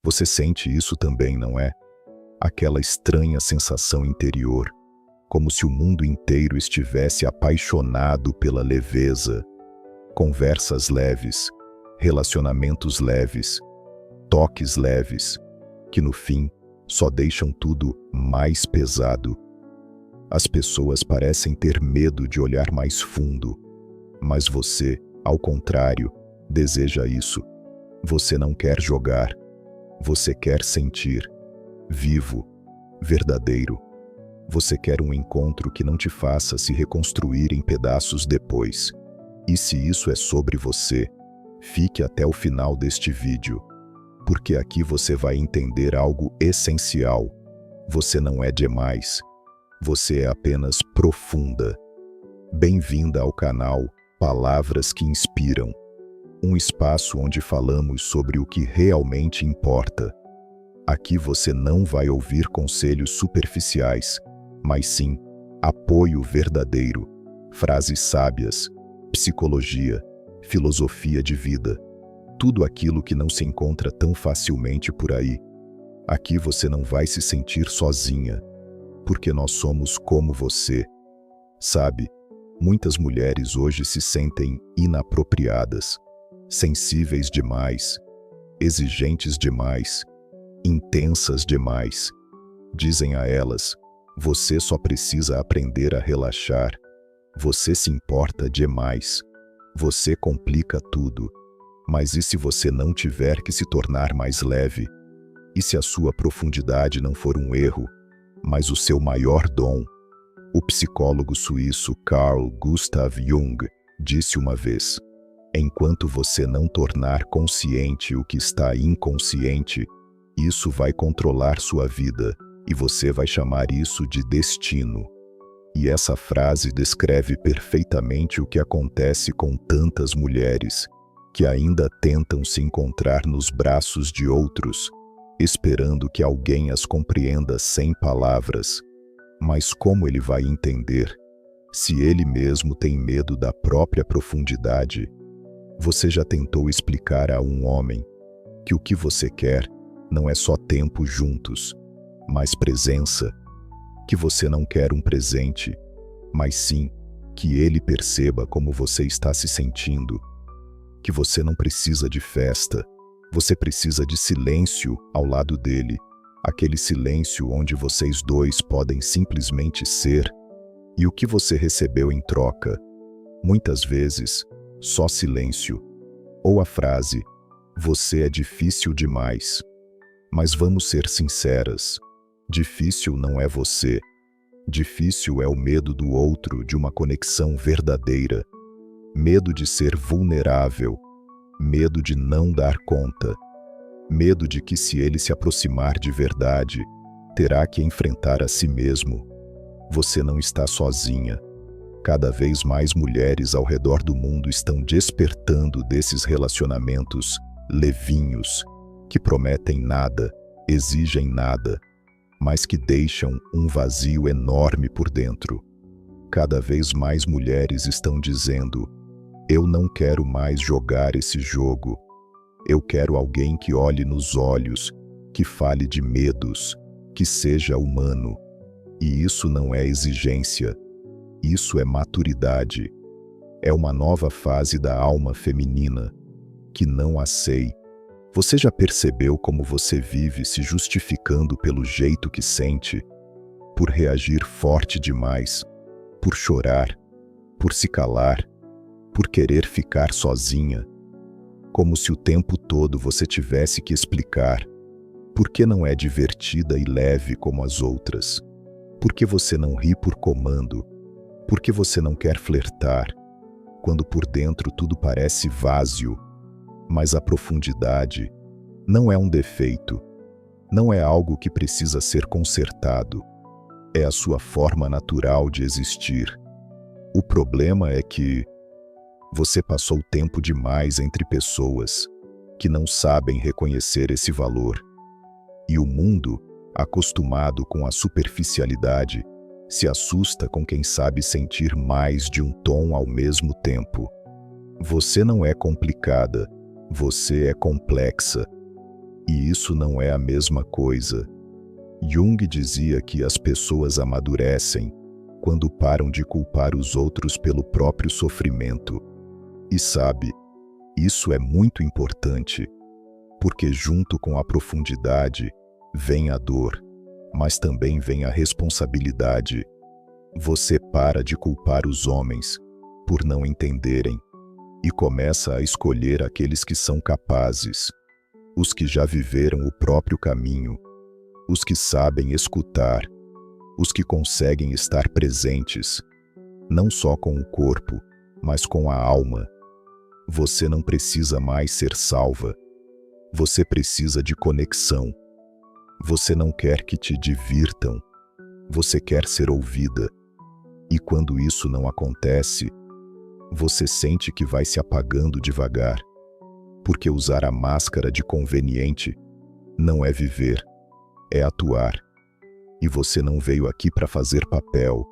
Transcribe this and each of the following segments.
Você sente isso também, não é? Aquela estranha sensação interior, como se o mundo inteiro estivesse apaixonado pela leveza. Conversas leves, relacionamentos leves, toques leves, que no fim só deixam tudo mais pesado. As pessoas parecem ter medo de olhar mais fundo, mas você, ao contrário, deseja isso. Você não quer jogar, você quer sentir, vivo, verdadeiro. Você quer um encontro que não te faça se reconstruir em pedaços depois. E se isso é sobre você, fique até o final deste vídeo, porque aqui você vai entender algo essencial. Você não é demais, você é apenas profunda. Bem-vinda ao canal Palavras que Inspiram, um espaço onde falamos sobre o que realmente importa. Aqui você não vai ouvir conselhos superficiais, mas sim apoio verdadeiro, frases sábias, psicologia, filosofia de vida, tudo aquilo que não se encontra tão facilmente por aí. Aqui você não vai se sentir sozinha, porque nós somos como você. Sabe, muitas mulheres hoje se sentem inapropriadas, sensíveis demais, exigentes demais, intensas demais. Dizem a elas: você só precisa aprender a relaxar. Você se importa demais. Você complica tudo. Mas e se você não tiver que se tornar mais leve? E se a sua profundidade não for um erro, mas o seu maior dom? O psicólogo suíço Carl Gustav Jung disse uma vez: enquanto você não tornar consciente o que está inconsciente, isso vai controlar sua vida, e você vai chamar isso de destino. E essa frase descreve perfeitamente o que acontece com tantas mulheres, que ainda tentam se encontrar nos braços de outros, esperando que alguém as compreenda sem palavras. Mas como ele vai entender, se ele mesmo tem medo da própria profundidade? Você já tentou explicar a um homem que o que você quer não é só tempo juntos, mas presença? Que você não quer um presente, mas sim que ele perceba como você está se sentindo? Que você não precisa de festa, você precisa de silêncio ao lado dele, aquele silêncio onde vocês dois podem simplesmente ser. E o que você recebeu em troca? Muitas vezes, só silêncio. Ou a frase: você é difícil demais. Mas vamos ser sinceras, difícil não é você. Difícil é o medo do outro, de uma conexão verdadeira. Medo de ser vulnerável. Medo de não dar conta. Medo de que, se ele se aproximar de verdade, terá que enfrentar a si mesmo. Você não está sozinha. Cada vez mais mulheres ao redor do mundo estão despertando desses relacionamentos levinhos, que prometem nada, exigem nada, mas que deixam um vazio enorme por dentro. Cada vez mais mulheres estão dizendo: eu não quero mais jogar esse jogo. Eu quero alguém que olhe nos olhos, que fale de medos, que seja humano. E isso não é exigência, isso é maturidade. É uma nova fase da alma feminina, que não a sei. Você já percebeu como você vive se justificando pelo jeito que sente? Por reagir forte demais, por chorar, por se calar, por querer ficar sozinha. Como se o tempo todo você tivesse que explicar por que não é divertida e leve como as outras. Por que você não ri por comando? Por que você não quer flertar, quando por dentro tudo parece vazio? Mas a profundidade não é um defeito, não é algo que precisa ser consertado. É a sua forma natural de existir. O problema é que você passou tempo demais entre pessoas que não sabem reconhecer esse valor. E o mundo, acostumado com a superficialidade, se assusta com quem sabe sentir mais de um tom ao mesmo tempo. Você não é complicada, você é complexa. E isso não é a mesma coisa. Jung dizia que as pessoas amadurecem quando param de culpar os outros pelo próprio sofrimento. E sabe, isso é muito importante, porque junto com a profundidade vem a dor, mas também vem a responsabilidade. Você para de culpar os homens por não entenderem e começa a escolher aqueles que são capazes, os que já viveram o próprio caminho, os que sabem escutar, os que conseguem estar presentes, não só com o corpo, mas com a alma. Você não precisa mais ser salva. Você precisa de conexão. Você não quer que te divirtam. Você quer ser ouvida. E quando isso não acontece, você sente que vai se apagando devagar. Porque usar a máscara de conveniente não é viver, é atuar. E você não veio aqui para fazer papel.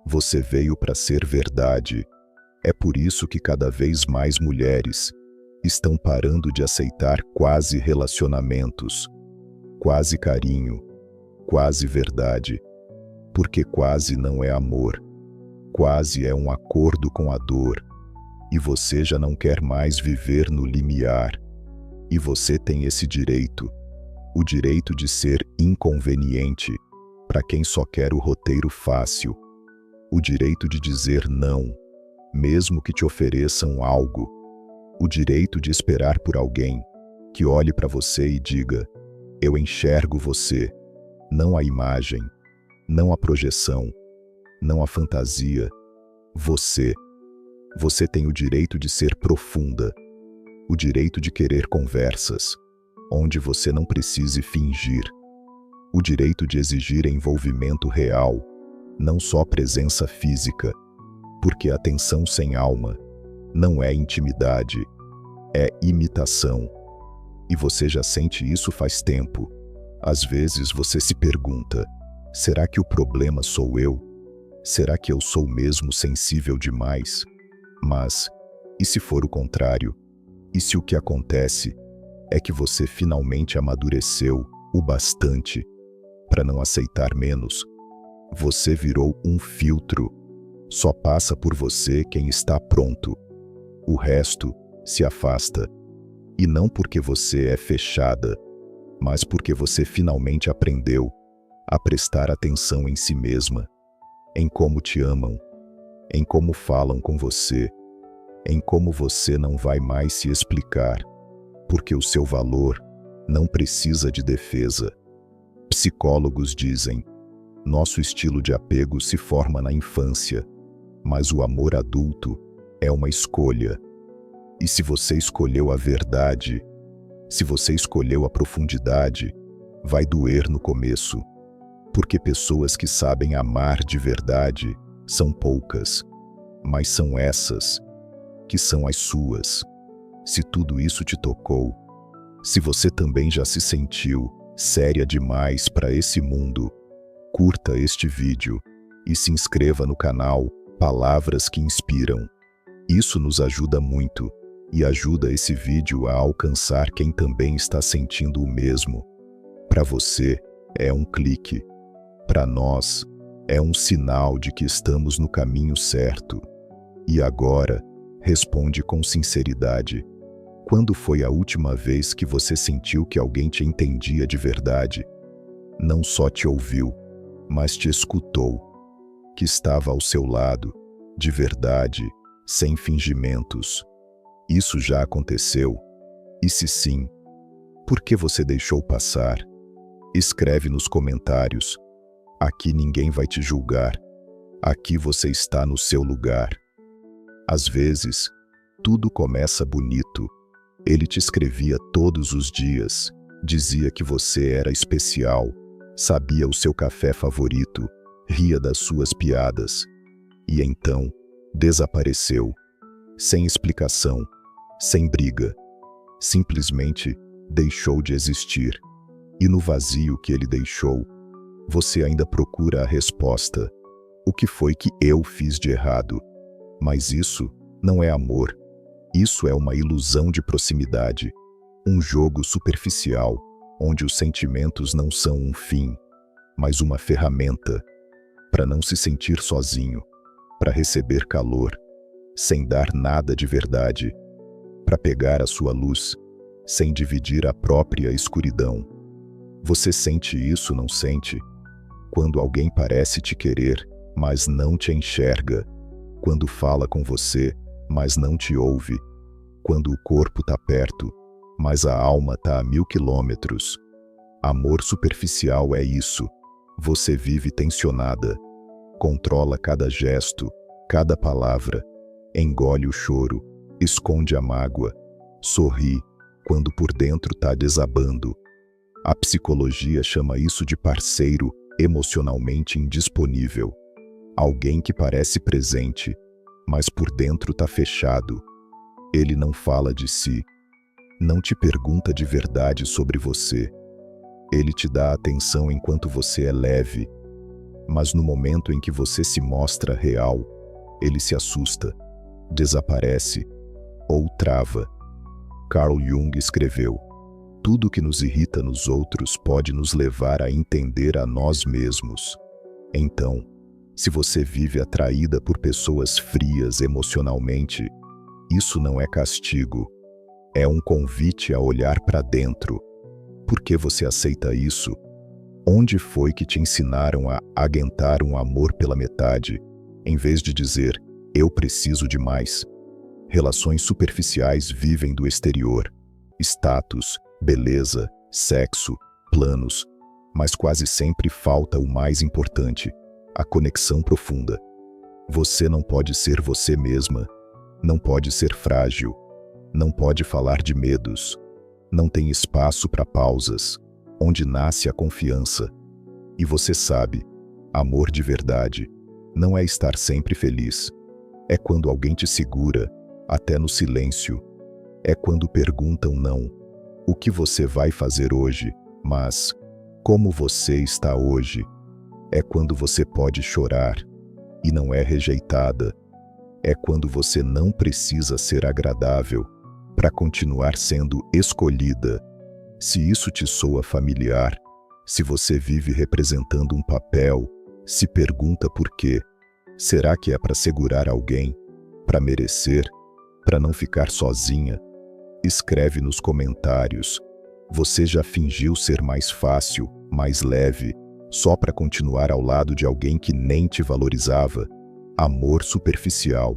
Você veio para ser verdade. É por isso que cada vez mais mulheres estão parando de aceitar quase relacionamentos, quase carinho, quase verdade, porque quase não é amor, quase é um acordo com a dor, e você já não quer mais viver no limiar. E você tem esse direito, o direito de ser inconveniente para quem só quer o roteiro fácil, o direito de dizer não, mesmo que te ofereçam algo, o direito de esperar por alguém que olhe para você e diga: eu enxergo você, não a imagem, não a projeção, não a fantasia, você. Você tem o direito de ser profunda, o direito de querer conversas, onde você não precise fingir, o direito de exigir envolvimento real, não só presença física, porque atenção sem alma não é intimidade, é imitação. E você já sente isso faz tempo. Às vezes você se pergunta: será que o problema sou eu? Será que eu sou mesmo sensível demais? Mas, e se for o contrário? E se o que acontece é que você finalmente amadureceu o bastante para não aceitar menos? Você virou um filtro. Só passa por você quem está pronto. O resto se afasta. E não porque você é fechada, mas porque você finalmente aprendeu a prestar atenção em si mesma, em como te amam, em como falam com você, em como você não vai mais se explicar, porque o seu valor não precisa de defesa. Psicólogos dizem: nosso estilo de apego se forma na infância, mas o amor adulto é uma escolha. E se você escolheu a verdade, se você escolheu a profundidade, vai doer no começo, porque pessoas que sabem amar de verdade são poucas, mas são essas que são as suas. Se tudo isso te tocou, se você também já se sentiu séria demais para esse mundo, curta este vídeo e se inscreva no canal Palavras que Inspiram. Isso nos ajuda muito e ajuda esse vídeo a alcançar quem também está sentindo o mesmo. Para você, é um clique. Para nós, é um sinal de que estamos no caminho certo. E agora, responde com sinceridade: quando foi a última vez que você sentiu que alguém te entendia de verdade? Não só te ouviu, mas te escutou, que estava ao seu lado, de verdade, sem fingimentos. Isso já aconteceu? E se sim, por que você deixou passar? Escreve nos comentários. Aqui ninguém vai te julgar. Aqui você está no seu lugar. Às vezes, tudo começa bonito. Ele te escrevia todos os dias, dizia que você era especial, sabia o seu café favorito, ria das suas piadas. E então, desapareceu. Sem explicação, sem briga. Simplesmente deixou de existir. E no vazio que ele deixou, você ainda procura a resposta. O que foi que eu fiz de errado? Mas isso não é amor. Isso é uma ilusão de proximidade, um jogo superficial, onde os sentimentos não são um fim, mas uma ferramenta para não se sentir sozinho, para receber calor, sem dar nada de verdade, para pegar a sua luz, sem dividir a própria escuridão. Você sente isso, não sente? Quando alguém parece te querer, mas não te enxerga. Quando fala com você, mas não te ouve. Quando o corpo está perto, mas a alma está a 1000 quilômetros. Amor superficial é isso. Você vive tensionada. Controla cada gesto, cada palavra. Engole o choro, esconde a mágoa. Sorri quando por dentro está desabando. A psicologia chama isso de parceiro emocionalmente indisponível. Alguém que parece presente, mas por dentro está fechado. Ele não fala de si, não te pergunta de verdade sobre você. Ele te dá atenção enquanto você é leve, mas no momento em que você se mostra real, ele se assusta, desaparece ou trava. Carl Jung escreveu: tudo que nos irrita nos outros pode nos levar a entender a nós mesmos. Então, se você vive atraída por pessoas frias emocionalmente, isso não é castigo, é um convite a olhar para dentro. Por que você aceita isso? Onde foi que te ensinaram a aguentar um amor pela metade, em vez de dizer, eu preciso de mais? Relações superficiais vivem do exterior, status, beleza, sexo, planos, mas quase sempre falta o mais importante, a conexão profunda. Você não pode ser você mesma, não pode ser frágil, não pode falar de medos, não tem espaço para pausas, onde nasce a confiança. E você sabe, amor de verdade não é estar sempre feliz, é quando alguém te segura, até no silêncio, é quando perguntam não, o que você vai fazer hoje, mas como você está hoje. É quando você pode chorar e não é rejeitada. É quando você não precisa ser agradável para continuar sendo escolhida. Se isso te soa familiar, se você vive representando um papel, se pergunta por quê. Será que é para segurar alguém? Para merecer? Para não ficar sozinha? Escreve nos comentários. Você já fingiu ser mais fácil, mais leve, só para continuar ao lado de alguém que nem te valorizava? Amor superficial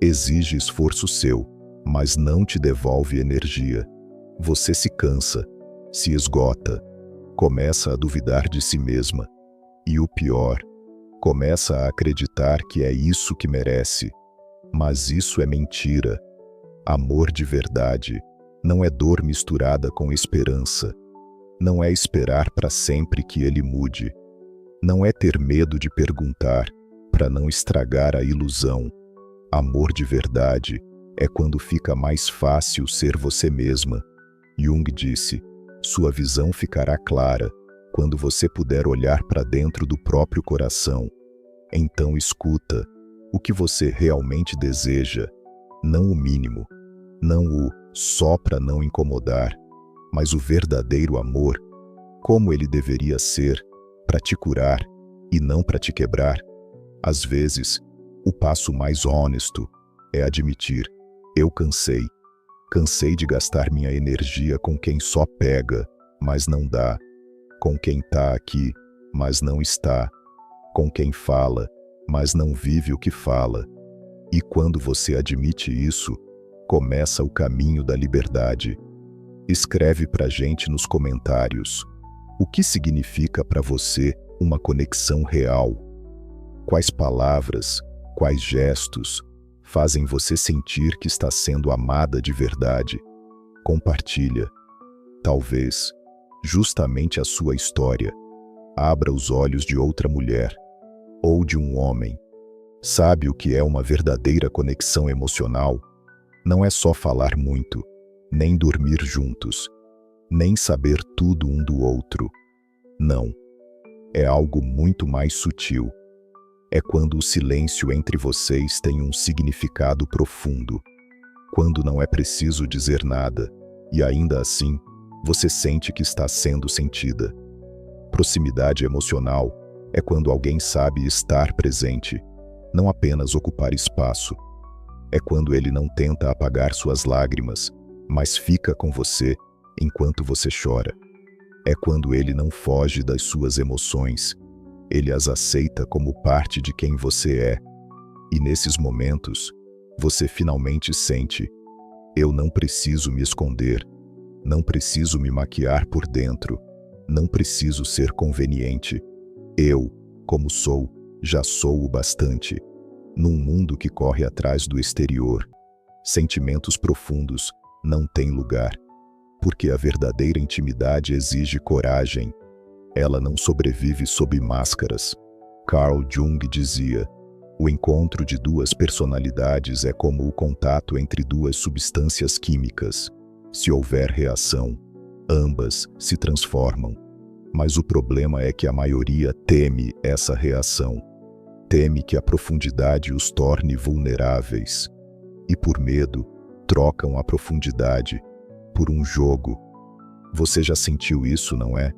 exige esforço seu, mas não te devolve energia. Você se cansa, se esgota, começa a duvidar de si mesma. E o pior, começa a acreditar que é isso que merece. Mas isso é mentira. Amor de verdade não é dor misturada com esperança. Não é esperar para sempre que ele mude. Não é ter medo de perguntar para não estragar a ilusão. Amor de verdade é quando fica mais fácil ser você mesma. Jung disse: sua visão ficará clara quando você puder olhar para dentro do próprio coração. Então escuta o que você realmente deseja, não o mínimo, não o só para não incomodar, mas o verdadeiro amor, como ele deveria ser, para te curar e não para te quebrar. Às vezes, o passo mais honesto é admitir: eu cansei. Cansei de gastar minha energia com quem só pega, mas não dá, com quem está aqui, mas não está, com quem fala, mas não vive o que fala. E quando você admite isso, começa o caminho da liberdade. Escreve pra gente nos comentários: o que significa para você uma conexão real? Quais palavras, quais gestos fazem você sentir que está sendo amada de verdade? Compartilha. Talvez, justamente a sua história, abra os olhos de outra mulher, ou de um homem. Sabe o que é uma verdadeira conexão emocional? Não é só falar muito, nem dormir juntos, nem saber tudo um do outro. Não. É algo muito mais sutil. É quando o silêncio entre vocês tem um significado profundo. Quando não é preciso dizer nada, e ainda assim, Você sente que está sendo sentida. Proximidade emocional é quando alguém sabe estar presente, não apenas ocupar espaço. É quando ele não tenta apagar suas lágrimas, mas fica com você enquanto você chora. É quando ele não foge das suas emoções, ele as aceita como parte de quem você é. E nesses momentos, você finalmente sente: eu não preciso me esconder, não preciso me maquiar por dentro, não preciso ser conveniente. Eu, como sou, já sou o bastante. Num mundo que corre atrás do exterior, sentimentos profundos não têm lugar, porque a verdadeira intimidade exige coragem. Ela não sobrevive sob máscaras. Carl Jung dizia: o encontro de duas personalidades é como o contato entre duas substâncias químicas. Se houver reação, ambas se transformam. Mas o problema é que a maioria teme essa reação. Teme que a profundidade os torne vulneráveis. E por medo, trocam a profundidade por um jogo. Você já sentiu isso, não é?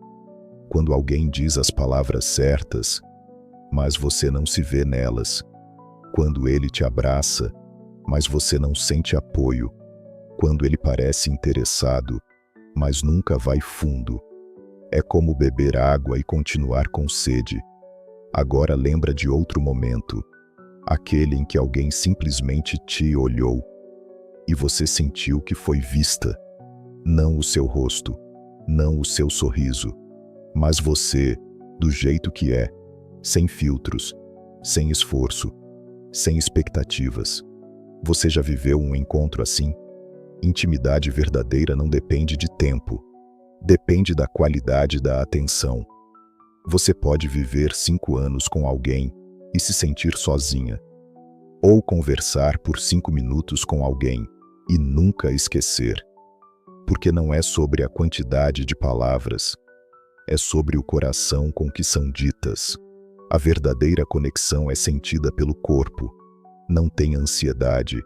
Quando alguém diz as palavras certas, mas você não se vê nelas. Quando ele te abraça, mas você não sente apoio. Quando ele parece interessado, mas nunca vai fundo. É como beber água e continuar com sede. Agora lembra de outro momento, aquele em que alguém simplesmente te olhou e você sentiu que foi vista. Não o seu rosto, não o seu sorriso, mas você, do jeito que é, sem filtros, sem esforço, sem expectativas. Você já viveu um encontro assim? Intimidade verdadeira não depende de tempo, depende da qualidade da atenção. Você pode viver 5 anos com alguém e se sentir sozinha, ou conversar por 5 minutos com alguém e nunca esquecer. Porque não é sobre a quantidade de palavras, é sobre o coração com que são ditas. A verdadeira conexão é sentida pelo corpo. Não tem ansiedade,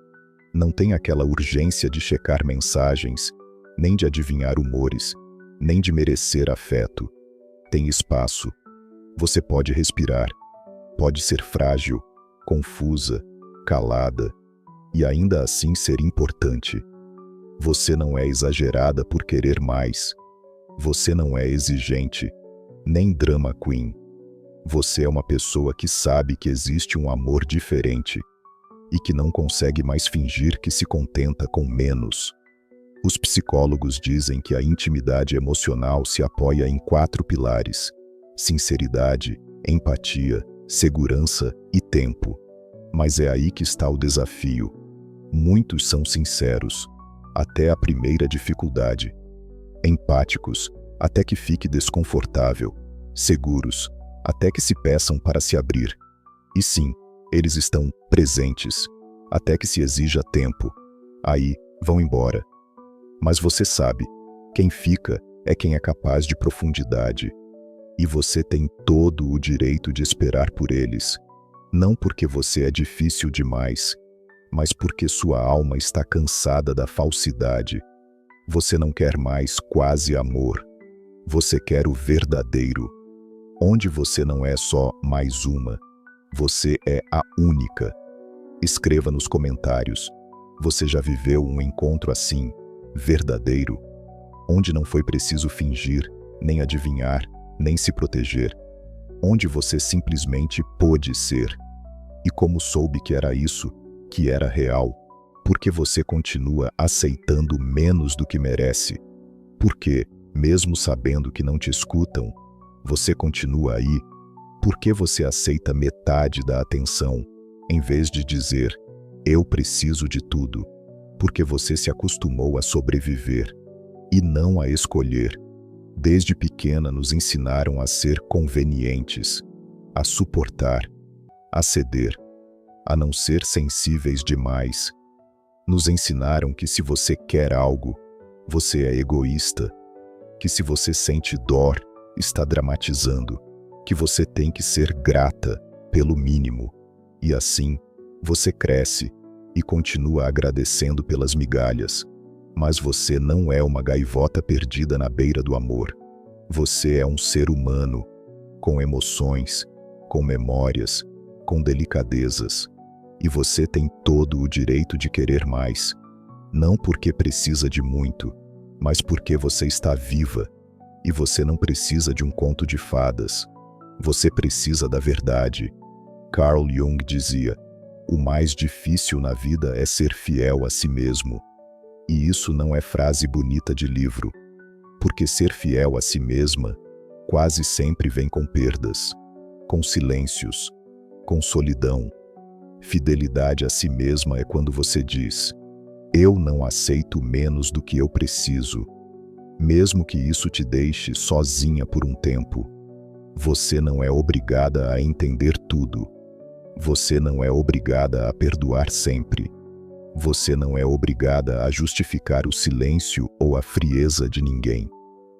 não tem aquela urgência de checar mensagens, nem de adivinhar humores, nem de merecer afeto. Tem espaço. Você pode respirar, pode ser frágil, confusa, calada, e ainda assim ser importante. Você não é exagerada por querer mais. Você não é exigente, nem drama queen. Você é uma pessoa que sabe que existe um amor diferente e que não consegue mais fingir que se contenta com menos. Os psicólogos dizem que a intimidade emocional se apoia em 4 pilares: sinceridade, empatia, segurança e tempo. Mas é aí que está o desafio. Muitos são sinceros, até a primeira dificuldade. Empáticos, até que fique desconfortável. Seguros, até que se peçam para se abrir. E sim, eles estão presentes, até que se exija tempo. Aí, vão embora. Mas você sabe, quem fica é quem é capaz de profundidade. E você tem todo o direito de esperar por eles. Não porque você é difícil demais, mas porque sua alma está cansada da falsidade. Você não quer mais quase amor. Você quer o verdadeiro, onde você não é só mais uma, você é a única. Escreva nos comentários: você já viveu um encontro assim, verdadeiro, onde não foi preciso fingir, nem adivinhar, nem se proteger, onde você simplesmente pôde ser. E como soube que era isso, que era real, porque você continua aceitando menos do que merece? Porque, mesmo sabendo que não te escutam, você continua aí? Porque você aceita metade da atenção, em vez de dizer: eu preciso de tudo? Porque você se acostumou a sobreviver e não a escolher. Desde pequena nos ensinaram a ser convenientes, a suportar, a ceder, a não ser sensíveis demais. Nos ensinaram que se você quer algo, você é egoísta, que se você sente dor, está dramatizando, que você tem que ser grata, pelo mínimo. E assim, você cresce e continua agradecendo pelas migalhas, Mas você não é uma gaivota perdida na beira do amor. Você é um ser humano, com emoções, com memórias, com delicadezas. E você tem todo o direito de querer mais. Não porque precisa de muito, mas porque você está viva. E você não precisa de um conto de fadas. Você precisa da verdade. Carl Jung dizia: o mais difícil na vida é ser fiel a si mesmo. E isso não é frase bonita de livro, porque ser fiel a si mesma quase sempre vem com perdas, com silêncios, com solidão. Fidelidade a si mesma é quando você diz: eu não aceito menos do que eu preciso, mesmo que isso te deixe sozinha por um tempo. Você não é obrigada a entender tudo. Você não é obrigada a perdoar sempre. Você não é obrigada a justificar o silêncio ou a frieza de ninguém.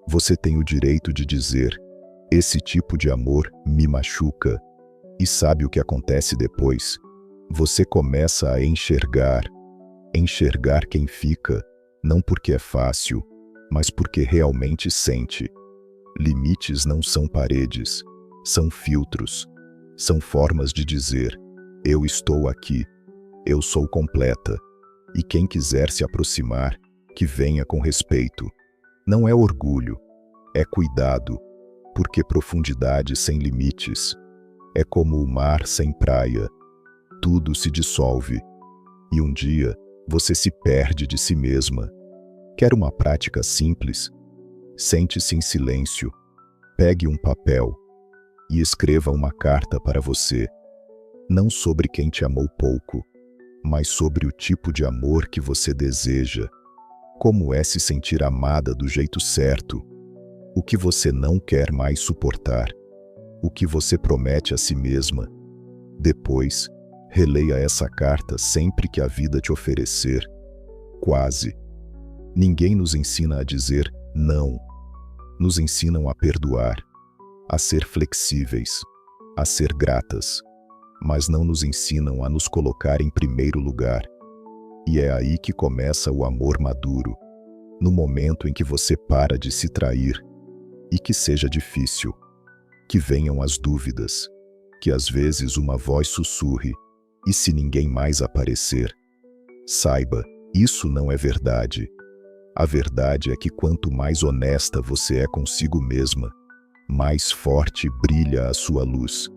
Você tem o direito de dizer: esse tipo de amor me machuca. E sabe o que acontece depois? Você começa a enxergar quem fica, não porque é fácil, mas porque realmente sente. Limites não são paredes, são filtros, são formas de dizer: eu estou aqui, eu sou completa, e quem quiser se aproximar, que venha com respeito. Não é orgulho, é cuidado, porque profundidade sem limites é como o mar sem praia. Tudo se dissolve, e um dia você se perde de si mesma. Quer uma prática simples? Sente-se em silêncio, pegue um papel e escreva uma carta para você, não sobre quem te amou pouco, mas sobre o tipo de amor que você deseja. Como é se sentir amada do jeito certo? O que você não quer mais suportar? O que você promete a si mesma? Depois, releia essa carta sempre que a vida te oferecer. Quase. Ninguém nos ensina a dizer não. Nos ensinam a perdoar, a ser flexíveis, a ser gratas, mas não nos ensinam a nos colocar em primeiro lugar. E é aí que começa o amor maduro, no momento em que você para de se trair. E que seja difícil, que venham as dúvidas, que às vezes uma voz sussurre: e se ninguém mais aparecer? Saiba, isso não é verdade. A verdade é que quanto mais honesta você é consigo mesma, mais forte brilha a sua luz.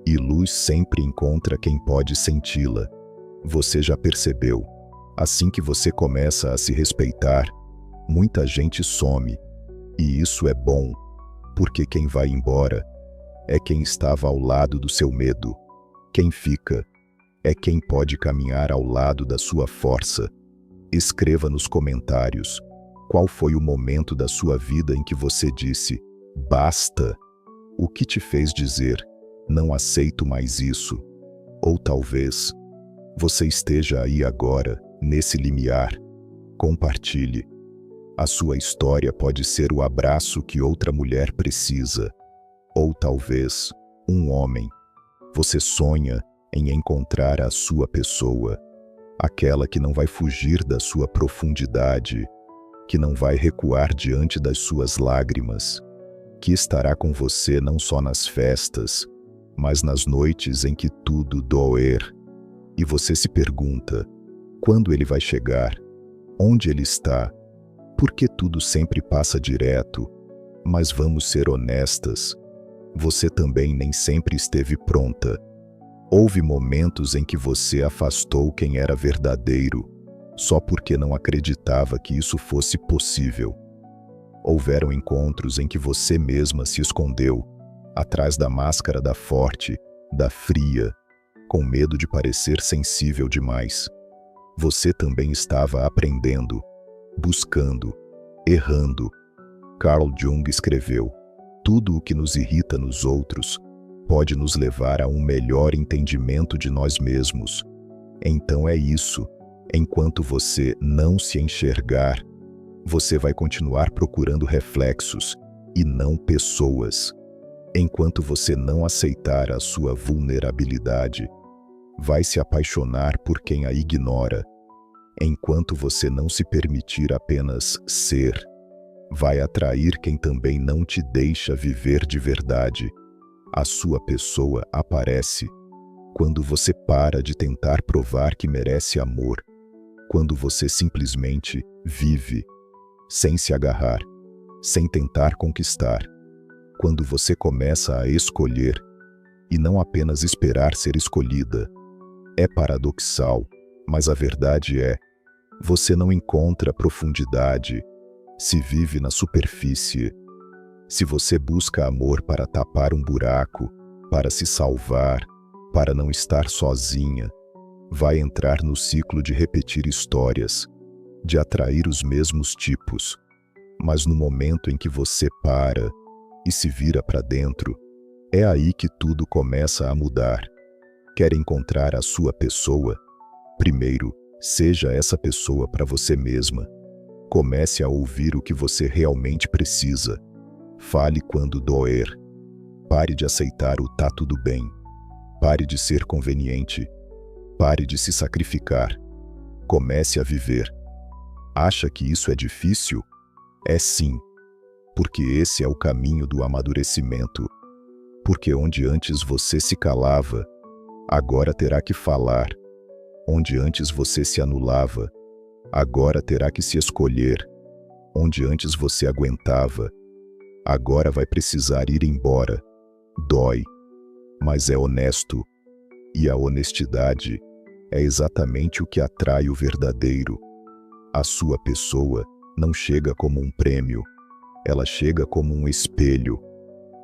E luz sempre encontra quem pode senti-la. Você já percebeu? Assim que você começa a se respeitar, muita gente some. E isso é bom, porque quem vai embora é quem estava ao lado do seu medo. Quem fica é quem pode caminhar ao lado da sua força. Escreva nos comentários qual foi o momento da sua vida em que você disse: basta. O que te fez dizer: não aceito mais isso? Ou talvez você esteja aí agora, nesse limiar. Compartilhe. A sua história pode ser o abraço que outra mulher precisa. Ou talvez um homem. Você sonha em encontrar a sua pessoa, aquela que não vai fugir da sua profundidade, que não vai recuar diante das suas lágrimas, que estará com você não só nas festas, mas nas noites em que tudo doer. E você se pergunta: quando ele vai chegar? Onde ele está? Porque tudo sempre passa direto. Mas vamos ser honestas, você também nem sempre esteve pronta. Houve momentos em que você afastou quem era verdadeiro, só porque não acreditava que isso fosse possível. Houveram encontros em que você mesma se escondeu, atrás da máscara da forte, da fria, com medo de parecer sensível demais. Você também estava aprendendo, buscando, errando. Carl Jung escreveu: tudo o que nos irrita nos outros pode nos levar a um melhor entendimento de nós mesmos. Então é isso. Enquanto você não se enxergar, você vai continuar procurando reflexos e não pessoas. Enquanto você não aceitar a sua vulnerabilidade, vai se apaixonar por quem a ignora. Enquanto você não se permitir apenas ser, vai atrair quem também não te deixa viver de verdade. A sua pessoa aparece quando você para de tentar provar que merece amor, quando você simplesmente vive, sem se agarrar, sem tentar conquistar, quando você começa a escolher e não apenas esperar ser escolhida. É paradoxal, mas a verdade é, você não encontra profundidade se vive na superfície. Se você busca amor para tapar um buraco, para se salvar, para não estar sozinha, vai entrar no ciclo de repetir histórias, de atrair os mesmos tipos. Mas no momento em que você para e se vira para dentro, é aí que tudo começa a mudar. Quer encontrar a sua pessoa? Primeiro, seja essa pessoa para você mesma. Comece a ouvir o que você realmente precisa. Fale quando doer. Pare de aceitar o tá tudo bem. Pare de ser conveniente. Pare de se sacrificar. Comece a viver. Acha que isso é difícil? É sim. Porque esse é o caminho do amadurecimento. Porque onde antes você se calava, agora terá que falar. Onde antes você se anulava, agora terá que se escolher. Onde antes você aguentava, agora vai precisar ir embora. Dói, mas é honesto. E a honestidade é exatamente o que atrai o verdadeiro. A sua pessoa não chega como um prêmio, ela chega como um espelho.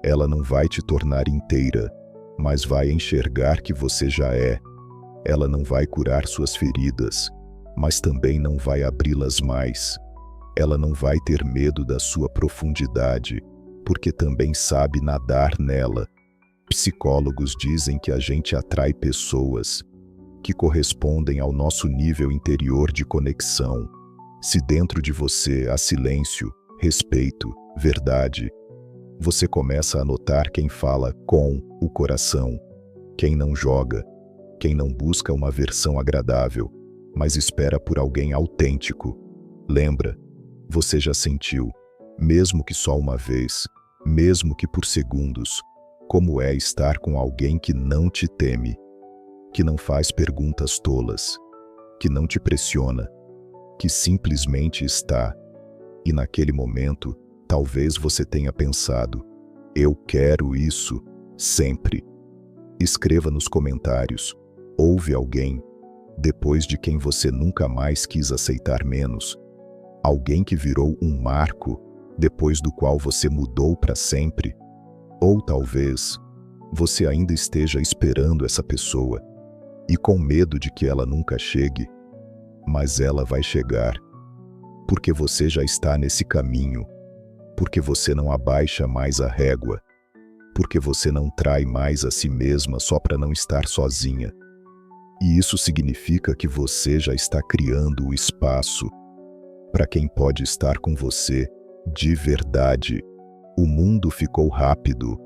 Ela não vai te tornar inteira, mas vai enxergar que você já é. Ela não vai curar suas feridas, mas também não vai abri-las mais. Ela não vai ter medo da sua profundidade, porque também sabe nadar nela. Psicólogos dizem que a gente atrai pessoas que correspondem ao nosso nível interior de conexão. Se dentro de você há silêncio, respeito, verdade, você começa a notar quem fala com o coração, quem não joga, quem não busca uma versão agradável, mas espera por alguém autêntico. Lembra, você já sentiu, mesmo que só uma vez, mesmo que por segundos, como é estar com alguém que não te teme, que não faz perguntas tolas, que não te pressiona, que simplesmente está. E naquele momento, talvez você tenha pensado, eu quero isso, sempre. Escreva nos comentários, houve alguém, depois de quem você nunca mais quis aceitar menos? Alguém que virou um marco, depois do qual você mudou para sempre? Ou talvez, você ainda esteja esperando essa pessoa, e com medo de que ela nunca chegue, mas ela vai chegar, porque você já está nesse caminho, porque você não abaixa mais a régua, porque você não trai mais a si mesma só para não estar sozinha. E isso significa que você já está criando o espaço para quem pode estar com você de verdade. O mundo ficou rápido,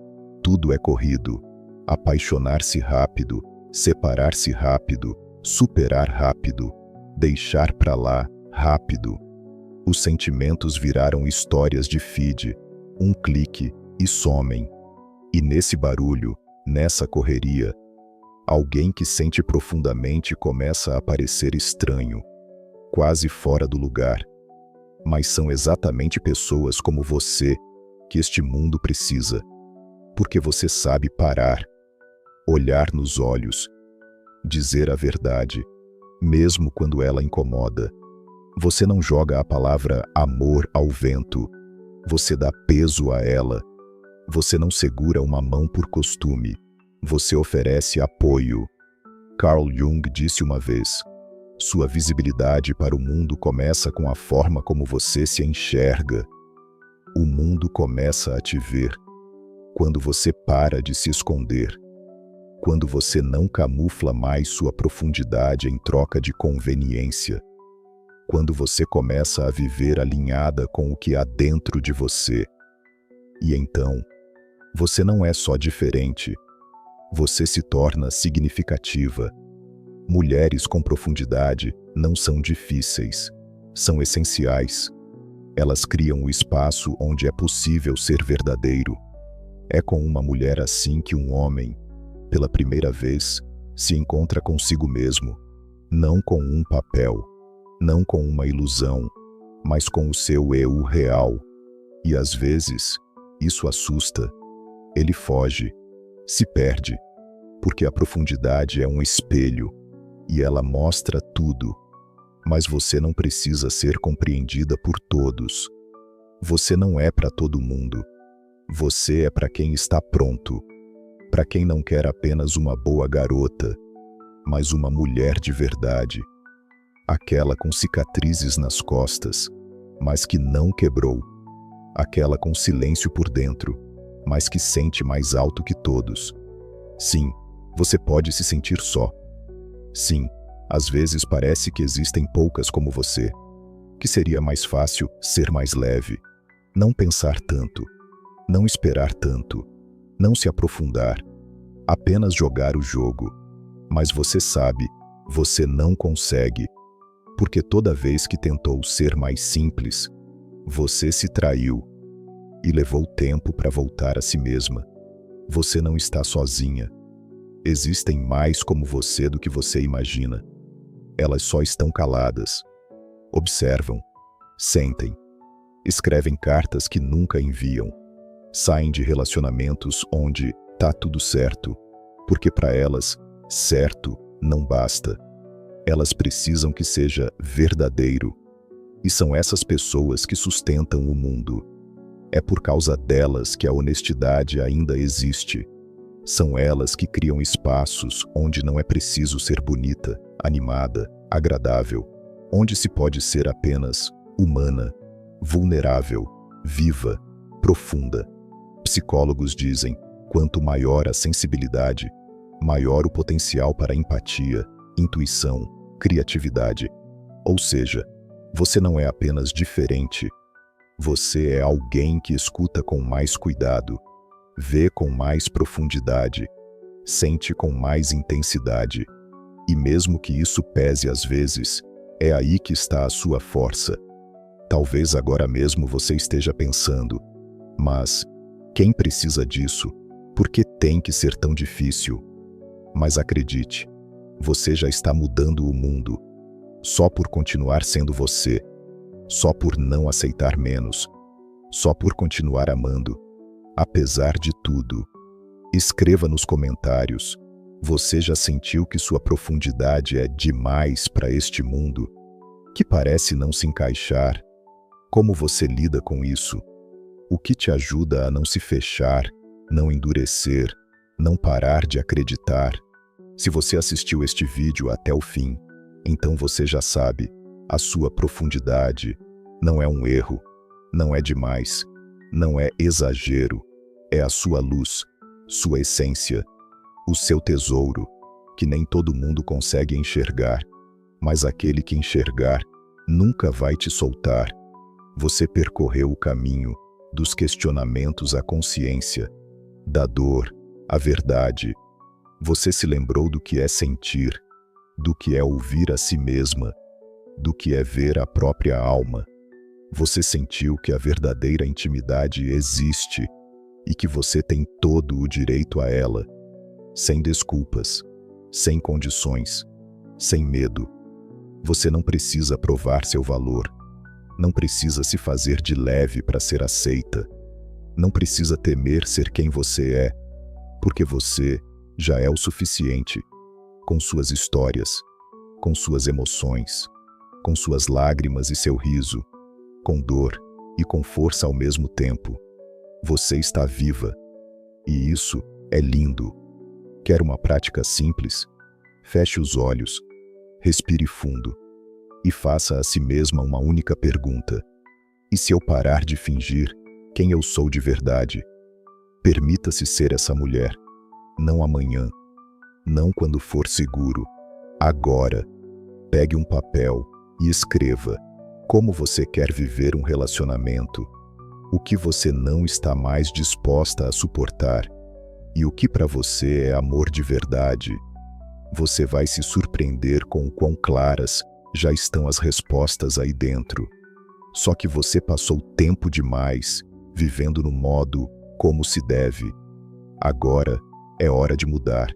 tudo é corrido, apaixonar-se rápido, separar-se rápido, superar rápido, deixar pra lá rápido. Os sentimentos viraram histórias de feed, um clique e somem. E nesse barulho, nessa correria, alguém que sente profundamente começa a parecer estranho, quase fora do lugar. Mas são exatamente pessoas como você que este mundo precisa, porque você sabe parar, olhar nos olhos, dizer a verdade, mesmo quando ela incomoda. Você não joga a palavra amor ao vento, você dá peso a ela. Você não segura uma mão por costume, você oferece apoio. Carl Jung disse uma vez, sua visibilidade para o mundo começa com a forma como você se enxerga. O mundo começa a te ver quando você para de se esconder, quando você não camufla mais sua profundidade em troca de conveniência, quando você começa a viver alinhada com o que há dentro de você. E então, você não é só diferente, você se torna significativa. Mulheres com profundidade não são difíceis, são essenciais. Elas criam o espaço onde é possível ser verdadeiro. É com uma mulher assim que um homem, pela primeira vez, se encontra consigo mesmo, não com um papel, não com uma ilusão, mas com o seu eu real. E às vezes, isso assusta. Ele foge, se perde, porque a profundidade é um espelho, e ela mostra tudo. Mas você não precisa ser compreendida por todos. Você não é para todo mundo. Você é para quem está pronto, para quem não quer apenas uma boa garota, mas uma mulher de verdade. Aquela com cicatrizes nas costas, mas que não quebrou. Aquela com silêncio por dentro, mas que sente mais alto que todos. Sim, você pode se sentir só. Sim, às vezes parece que existem poucas como você, que seria mais fácil ser mais leve, não pensar tanto, não esperar tanto, não se aprofundar, apenas jogar o jogo. Mas você sabe, você não consegue, porque toda vez que tentou ser mais simples, você se traiu e levou tempo para voltar a si mesma. Você não está sozinha. Existem mais como você do que você imagina. Elas só estão caladas. Observam, sentem, escrevem cartas que nunca enviam, saem de relacionamentos onde tá tudo certo, porque para elas, certo não basta. Elas precisam que seja verdadeiro. E são essas pessoas que sustentam o mundo. É por causa delas que a honestidade ainda existe. São elas que criam espaços onde não é preciso ser bonita, animada, agradável, onde se pode ser apenas humana, vulnerável, viva, profunda. Psicólogos dizem, quanto maior a sensibilidade, maior o potencial para empatia, intuição, criatividade. Ou seja, você não é apenas diferente, você é alguém que escuta com mais cuidado, vê com mais profundidade, sente com mais intensidade. E mesmo que isso pese às vezes, é aí que está a sua força. Talvez agora mesmo você esteja pensando, mas quem precisa disso? Por que tem que ser tão difícil? Mas acredite, você já está mudando o mundo, só por continuar sendo você, só por não aceitar menos, só por continuar amando, apesar de tudo. Escreva nos comentários, você já sentiu que sua profundidade é demais para este mundo, que parece não se encaixar? Como você lida com isso? O que te ajuda a não se fechar, não endurecer, não parar de acreditar? Se você assistiu este vídeo até o fim, então você já sabe, a sua profundidade não é um erro, não é demais, não é exagero, é a sua luz, sua essência, o seu tesouro, que nem todo mundo consegue enxergar, mas aquele que enxergar nunca vai te soltar. Você percorreu o caminho dos questionamentos à consciência, da dor à verdade. Você se lembrou do que é sentir, do que é ouvir a si mesma, do que é ver a própria alma. Você sentiu que a verdadeira intimidade existe e que você tem todo o direito a ela, sem desculpas, sem condições, sem medo. Você não precisa provar seu valor, não precisa se fazer de leve para ser aceita, não precisa temer ser quem você é, porque você já é o suficiente, com suas histórias, com suas emoções, com suas lágrimas e seu riso, com dor e com força ao mesmo tempo. Você está viva, e isso é lindo. Quer uma prática simples? Feche os olhos, respire fundo e faça a si mesma uma única pergunta: e se eu parar de fingir quem eu sou de verdade? Permita-se ser essa mulher, não amanhã, não quando for seguro, agora. Pegue um papel e escreva como você quer viver um relacionamento, o que você não está mais disposta a suportar e o que para você é amor de verdade. Você vai se surpreender com o quão claras já estão as respostas aí dentro. Só que você passou tempo demais vivendo no modo como se deve. Agora é hora de mudar,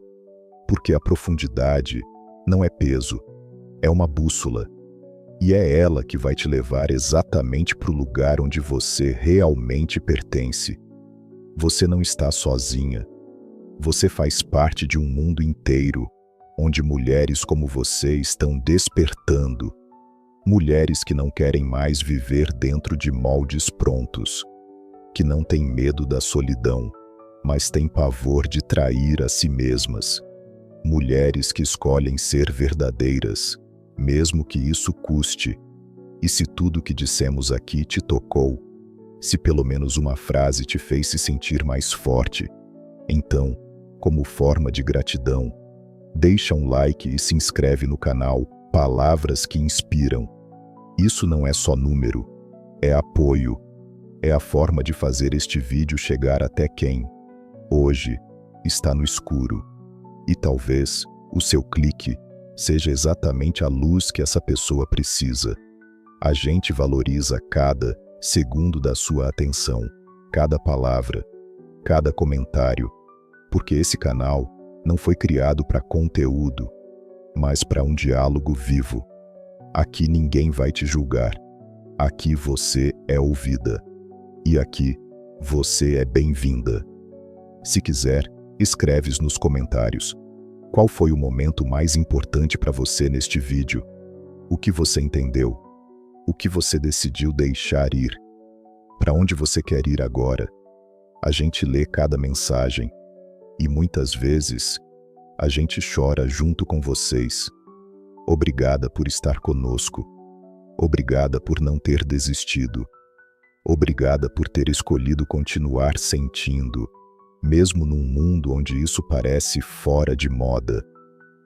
porque a profundidade não é peso, é uma bússola. E é ela que vai te levar exatamente para o lugar onde você realmente pertence. Você não está sozinha. Você faz parte de um mundo inteiro, onde mulheres como você estão despertando. Mulheres que não querem mais viver dentro de moldes prontos, que não têm medo da solidão, mas têm pavor de trair a si mesmas. Mulheres que escolhem ser verdadeiras, mesmo que isso custe. E se tudo que dissemos aqui te tocou, se pelo menos uma frase te fez se sentir mais forte, então, como forma de gratidão, deixa um like e se inscreve no canal Palavras que Inspiram. Isso não é só número, é apoio, é a forma de fazer este vídeo chegar até quem, hoje, está no escuro. E talvez o seu clique seja exatamente a luz que essa pessoa precisa. A gente valoriza cada segundo da sua atenção, cada palavra, cada comentário, porque esse canal não foi criado para conteúdo, mas para um diálogo vivo. Aqui ninguém vai te julgar. Aqui você é ouvida. E aqui você é bem-vinda. Se quiser, escreves nos comentários. Qual foi o momento mais importante para você neste vídeo? O que você entendeu? O que você decidiu deixar ir? Para onde você quer ir agora? A gente lê cada mensagem e muitas vezes a gente chora junto com vocês. Obrigada por estar conosco. Obrigada por não ter desistido. Obrigada por ter escolhido continuar sentindo, mesmo num mundo onde isso parece fora de moda.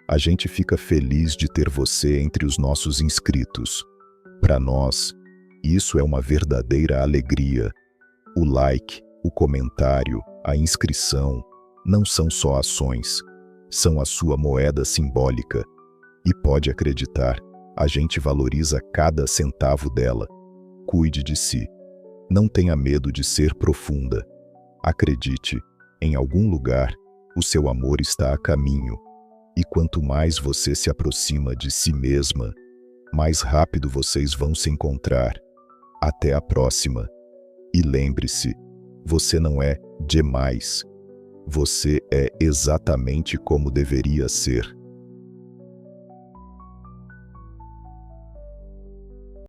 A gente fica feliz de ter você entre os nossos inscritos. Para nós, isso é uma verdadeira alegria. O like, o comentário, a inscrição não são só ações, são a sua moeda simbólica. E pode acreditar, a gente valoriza cada centavo dela. Cuide de si. Não tenha medo de ser profunda. Acredite, em algum lugar, o seu amor está a caminho. E quanto mais você se aproxima de si mesma, mais rápido vocês vão se encontrar. Até a próxima. E lembre-se, você não é demais. Você é exatamente como deveria ser.